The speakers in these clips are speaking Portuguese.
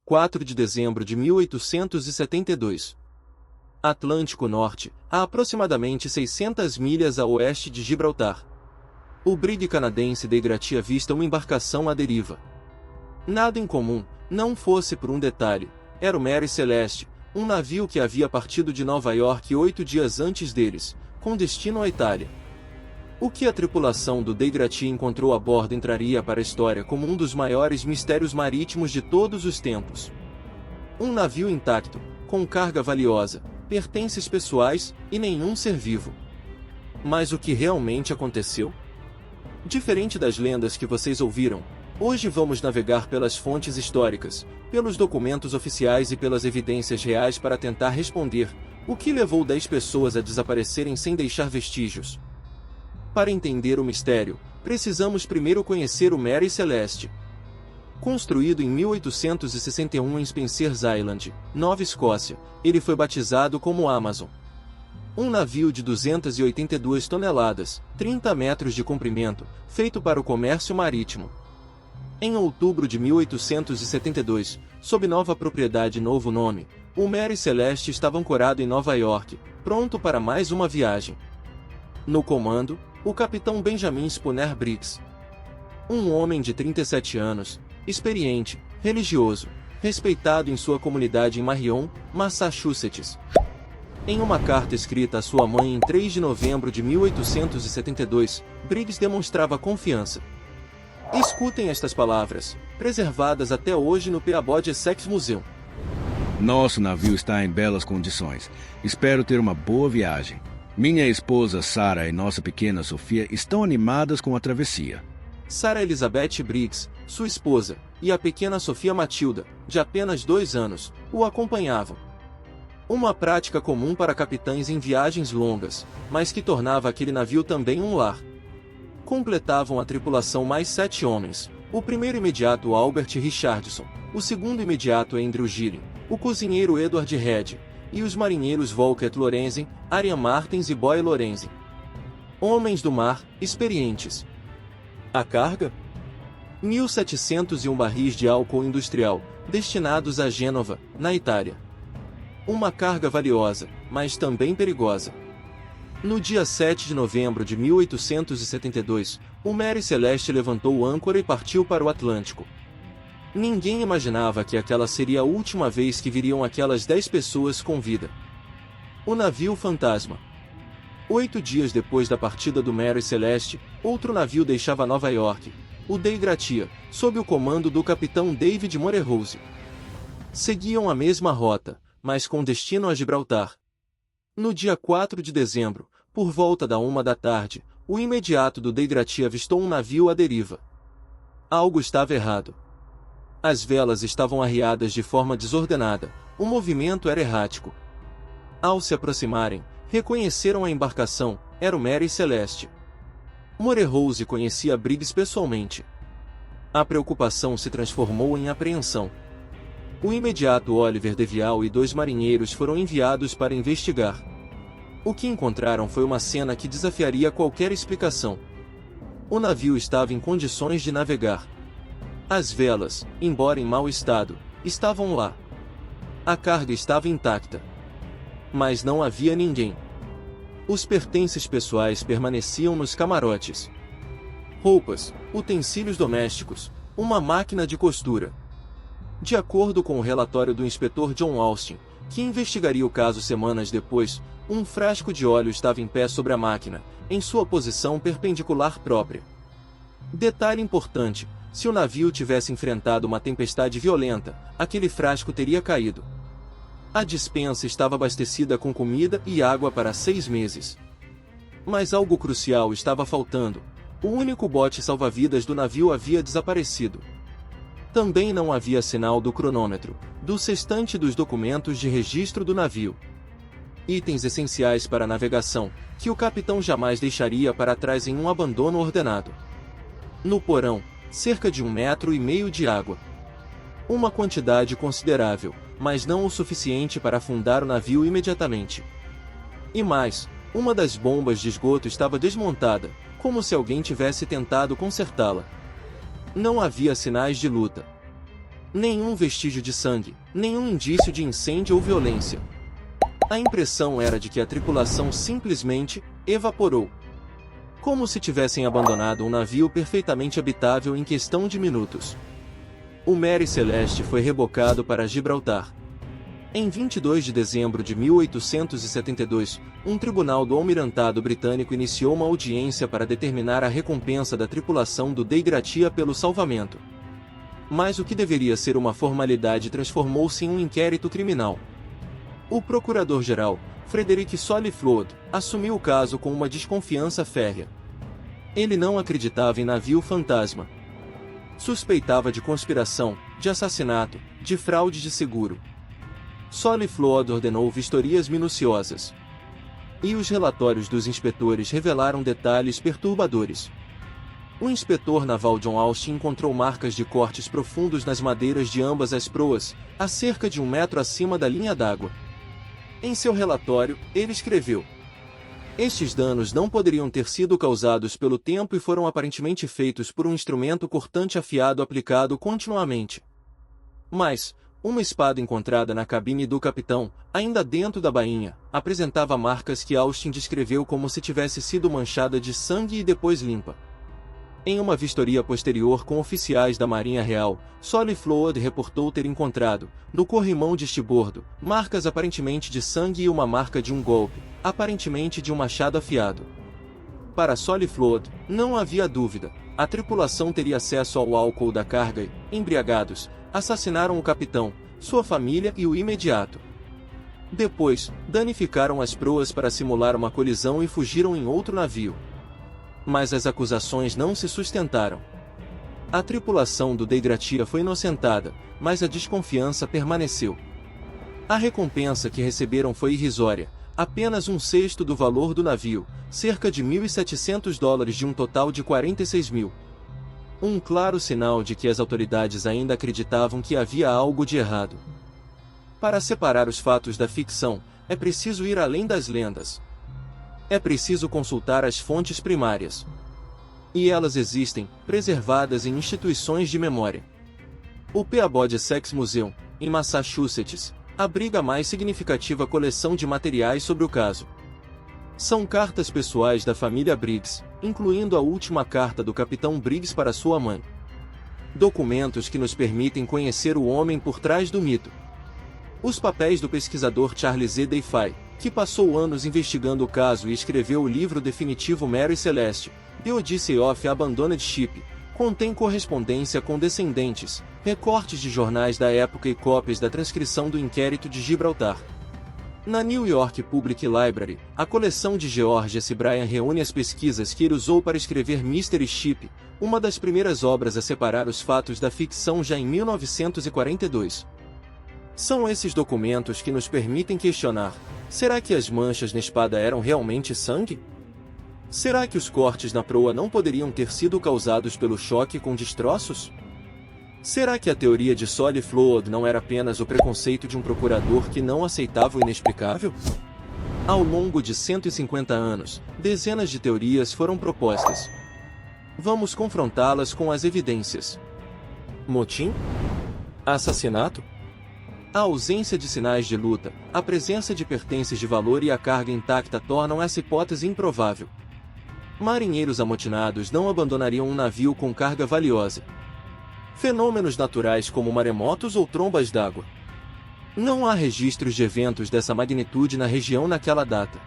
4 de dezembro de 1872. Atlântico Norte, a aproximadamente 600 milhas a oeste de Gibraltar. O brig canadense Dei Gratia avista uma embarcação à deriva. Nada incomum, não fosse por um detalhe, era o Mary Celeste, um navio que havia partido de Nova York 8 dias antes deles, com destino à Itália. O que a tripulação do Dei Gratia encontrou a bordo entraria para a história como um dos maiores mistérios marítimos de todos os tempos. Um navio intacto, com carga valiosa, pertences pessoais e nenhum ser vivo. Mas o que realmente aconteceu? Diferente das lendas que vocês ouviram, hoje vamos navegar pelas fontes históricas, pelos documentos oficiais e pelas evidências reais para tentar responder o que levou 10 pessoas a desaparecerem sem deixar vestígios. Para entender o mistério, precisamos primeiro conhecer o Mary Celeste. Construído em 1861 em Spencer's Island, Nova Escócia, ele foi batizado como Amazon. Um navio de 282 toneladas, 30 metros de comprimento, feito para o comércio marítimo. Em outubro de 1872, sob nova propriedade e novo nome, o Mary Celeste estava ancorado em Nova York, pronto para mais uma viagem. No comando, o capitão Benjamin Spooner Briggs. Um homem de 37 anos, experiente, religioso, respeitado em sua comunidade em Marion, Massachusetts. Em uma carta escrita à sua mãe em 3 de novembro de 1872, Briggs demonstrava confiança. Escutem estas palavras, preservadas até hoje no Peabody Essex Museum. Nosso navio está em belas condições. Espero ter uma boa viagem. Minha esposa Sarah e nossa pequena Sofia estão animadas com a travessia. Sarah Elizabeth Briggs, sua esposa, e a pequena Sofia Matilda, de apenas 2 anos, o acompanhavam. Uma prática comum para capitães em viagens longas, mas que tornava aquele navio também um lar. Completavam a tripulação mais 7 homens, o primeiro imediato Albert Richardson, o segundo imediato Andrew Gillen, o cozinheiro Edward Head, e os marinheiros Volkert Lorenzen, Arian Martens e Boy Lorenzen. Homens do mar, experientes. A carga? 1.701 barris de álcool industrial, destinados a Gênova, na Itália. Uma carga valiosa, mas também perigosa. No dia 7 de novembro de 1872, o Mary Celeste levantou âncora e partiu para o Atlântico. Ninguém imaginava que aquela seria a última vez que viriam aquelas 10 pessoas com vida. O navio fantasma. 8 dias depois da partida do Mary Celeste, outro navio deixava Nova York, o Dei Gratia, sob o comando do capitão David Morerose. Seguiam a mesma rota, mas com destino a Gibraltar. No dia 4 de dezembro, por volta da 1 da tarde, o imediato do Dei Gratia avistou um navio à deriva. Algo estava errado. As velas estavam arriadas de forma desordenada, o movimento era errático. Ao se aproximarem, reconheceram a embarcação, era o Mary Celeste. Morerose conhecia Briggs pessoalmente. A preocupação se transformou em apreensão. O imediato Oliver Devial e 2 marinheiros foram enviados para investigar. O que encontraram foi uma cena que desafiaria qualquer explicação. O navio estava em condições de navegar. As velas, embora em mau estado, estavam lá. A carga estava intacta. Mas não havia ninguém. Os pertences pessoais permaneciam nos camarotes. Roupas, utensílios domésticos, uma máquina de costura. De acordo com o relatório do inspetor John Austin, que investigaria o caso semanas depois, um frasco de óleo estava em pé sobre a máquina, em sua posição perpendicular própria. Detalhe importante: se o navio tivesse enfrentado uma tempestade violenta, aquele frasco teria caído. A despensa estava abastecida com comida e água para 6 meses. Mas algo crucial estava faltando: o único bote salva-vidas do navio havia desaparecido. Também não havia sinal do cronômetro, do sextante dos documentos de registro do navio. Itens essenciais para a navegação, que o capitão jamais deixaria para trás em um abandono ordenado. No porão, cerca de 1,5 metros de água. Uma quantidade considerável, mas não o suficiente para afundar o navio imediatamente. E mais, uma das bombas de esgoto estava desmontada, como se alguém tivesse tentado consertá-la. Não havia sinais de luta. Nenhum vestígio de sangue, nenhum indício de incêndio ou violência. A impressão era de que a tripulação simplesmente evaporou. Como se tivessem abandonado um navio perfeitamente habitável em questão de minutos. O Mary Celeste foi rebocado para Gibraltar. Em 22 de dezembro de 1872, um tribunal do Almirantado Britânico iniciou uma audiência para determinar a recompensa da tripulação do Dei Gratia pelo salvamento. Mas o que deveria ser uma formalidade transformou-se em um inquérito criminal. O procurador-geral, Frederick Solly-Flood, assumiu o caso com uma desconfiança férrea. Ele não acreditava em navio fantasma. Suspeitava de conspiração, de assassinato, de fraude de seguro. Solly-Flood ordenou vistorias minuciosas. E os relatórios dos inspetores revelaram detalhes perturbadores. O inspetor naval John Austin encontrou marcas de cortes profundos nas madeiras de ambas as proas, a cerca de 1 metro acima da linha d'água. Em seu relatório, ele escreveu: estes danos não poderiam ter sido causados pelo tempo e foram aparentemente feitos por um instrumento cortante afiado aplicado continuamente. Mas, uma espada encontrada na cabine do capitão, ainda dentro da bainha, apresentava marcas que Austin descreveu como se tivesse sido manchada de sangue e depois limpa. Em uma vistoria posterior com oficiais da Marinha Real, Solly-Flood reportou ter encontrado, no corrimão de estibordo, marcas aparentemente de sangue e uma marca de um golpe, aparentemente de um machado afiado. Para Solly-Flood, não havia dúvida, a tripulação teria acesso ao álcool da carga e, embriagados, assassinaram o capitão, sua família e o imediato. Depois, danificaram as proas para simular uma colisão e fugiram em outro navio. Mas as acusações não se sustentaram. A tripulação do Dei Gratia foi inocentada, mas a desconfiança permaneceu. A recompensa que receberam foi irrisória, apenas 1/6 do valor do navio, cerca de $1.700 de um total de 46 mil. Um claro sinal de que as autoridades ainda acreditavam que havia algo de errado. Para separar os fatos da ficção, é preciso ir além das lendas. É preciso consultar as fontes primárias. E elas existem, preservadas em instituições de memória. O Peabody Sex Museum, em Massachusetts, abriga a mais significativa coleção de materiais sobre o caso. São cartas pessoais da família Briggs, incluindo a última carta do capitão Briggs para sua mãe. Documentos que nos permitem conhecer o homem por trás do mito. Os papéis do pesquisador Charles Z. Defy, que passou anos investigando o caso e escreveu o livro definitivo Mary Celeste, The Odyssey of Abandoned Ship, contém correspondência com descendentes, recortes de jornais da época e cópias da transcrição do inquérito de Gibraltar. Na New York Public Library, a coleção de George S. Bryan reúne as pesquisas que ele usou para escrever Mystery Ship, uma das primeiras obras a separar os fatos da ficção já em 1942. São esses documentos que nos permitem questionar: será que as manchas na espada eram realmente sangue? Será que os cortes na proa não poderiam ter sido causados pelo choque com destroços? Será que a teoria de Solly-Flood não era apenas o preconceito de um procurador que não aceitava o inexplicável? Ao longo de 150 anos, dezenas de teorias foram propostas. Vamos confrontá-las com as evidências. Motim? Assassinato? A ausência de sinais de luta, a presença de pertences de valor e a carga intacta tornam essa hipótese improvável. Marinheiros amotinados não abandonariam um navio com carga valiosa. Fenômenos naturais como maremotos ou trombas d'água. Não há registros de eventos dessa magnitude na região naquela data.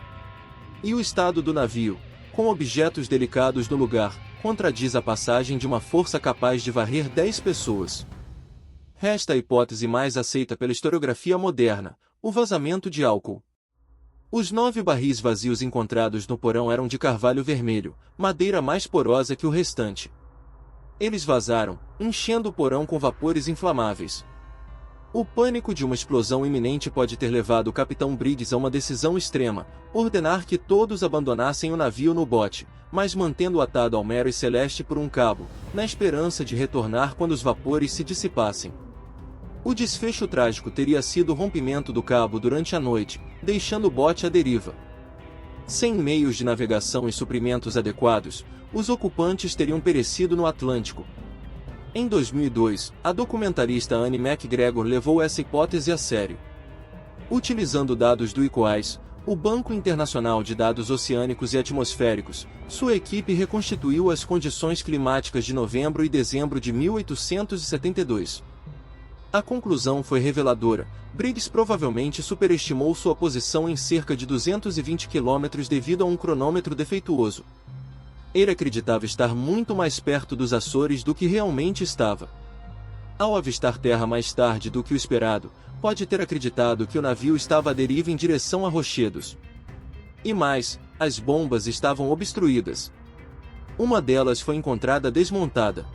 E o estado do navio, com objetos delicados no lugar, contradiz a passagem de uma força capaz de varrer 10 pessoas. Resta a hipótese mais aceita pela historiografia moderna, o vazamento de álcool. Os 9 barris vazios encontrados no porão eram de carvalho vermelho, madeira mais porosa que o restante. Eles vazaram, enchendo o porão com vapores inflamáveis. O pânico de uma explosão iminente pode ter levado o capitão Briggs a uma decisão extrema, ordenar que todos abandonassem o navio no bote, mas mantendo-o atado ao Mary Celeste por um cabo, na esperança de retornar quando os vapores se dissipassem. O desfecho trágico teria sido o rompimento do cabo durante a noite, deixando o bote à deriva. Sem meios de navegação e suprimentos adequados, os ocupantes teriam perecido no Atlântico. Em 2002, a documentarista Anne McGregor levou essa hipótese a sério. Utilizando dados do ICOAS, o Banco Internacional de Dados Oceânicos e Atmosféricos, sua equipe reconstituiu as condições climáticas de novembro e dezembro de 1872. A conclusão foi reveladora. Briggs provavelmente superestimou sua posição em cerca de 220 km devido a um cronômetro defeituoso. Ele acreditava estar muito mais perto dos Açores do que realmente estava. Ao avistar terra mais tarde do que o esperado, pode ter acreditado que o navio estava à deriva em direção a Rochedos. E mais, as bombas estavam obstruídas. Uma delas foi encontrada desmontada.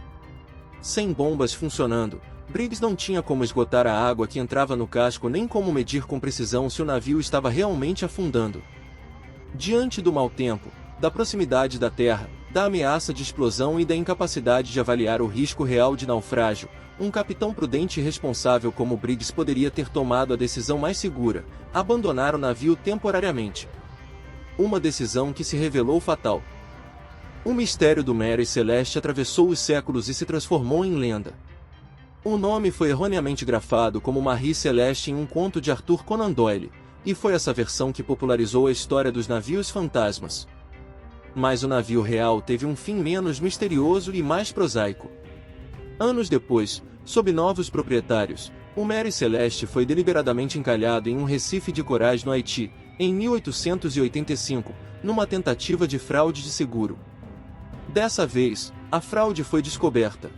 Sem bombas funcionando, Briggs não tinha como esgotar a água que entrava no casco nem como medir com precisão se o navio estava realmente afundando. Diante do mau tempo, da proximidade da terra, da ameaça de explosão e da incapacidade de avaliar o risco real de naufrágio, um capitão prudente e responsável como Briggs poderia ter tomado a decisão mais segura: abandonar o navio temporariamente. Uma decisão que se revelou fatal. O mistério do Mary Celeste atravessou os séculos e se transformou em lenda. O nome foi erroneamente grafado como Marie Celeste em um conto de Arthur Conan Doyle, e foi essa versão que popularizou a história dos navios fantasmas. Mas o navio real teve um fim menos misterioso e mais prosaico. Anos depois, sob novos proprietários, o Mary Celeste foi deliberadamente encalhado em um recife de corais no Haiti, em 1885, numa tentativa de fraude de seguro. Dessa vez, a fraude foi descoberta.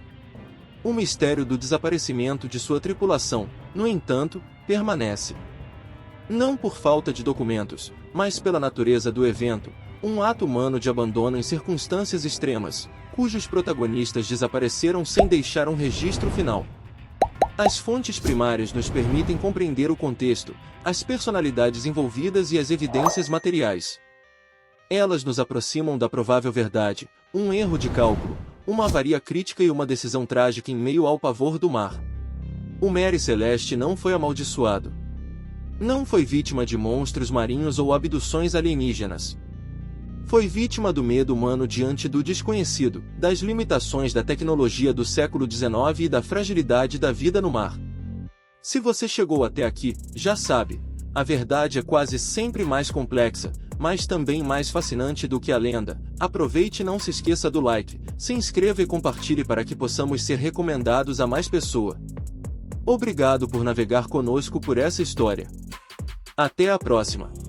O mistério do desaparecimento de sua tripulação, no entanto, permanece. Não por falta de documentos, mas pela natureza do evento, um ato humano de abandono em circunstâncias extremas, cujos protagonistas desapareceram sem deixar um registro final. As fontes primárias nos permitem compreender o contexto, as personalidades envolvidas e as evidências materiais. Elas nos aproximam da provável verdade, um erro de cálculo, uma avaria crítica e uma decisão trágica em meio ao pavor do mar. O Mary Celeste não foi amaldiçoado. Não foi vítima de monstros marinhos ou abduções alienígenas. Foi vítima do medo humano diante do desconhecido, das limitações da tecnologia do século XIX e da fragilidade da vida no mar. Se você chegou até aqui, já sabe, a verdade é quase sempre mais complexa, mas também mais fascinante do que a lenda. Aproveite e não se esqueça do like, se inscreva e compartilhe para que possamos ser recomendados a mais pessoas. Obrigado por navegar conosco por essa história. Até a próxima!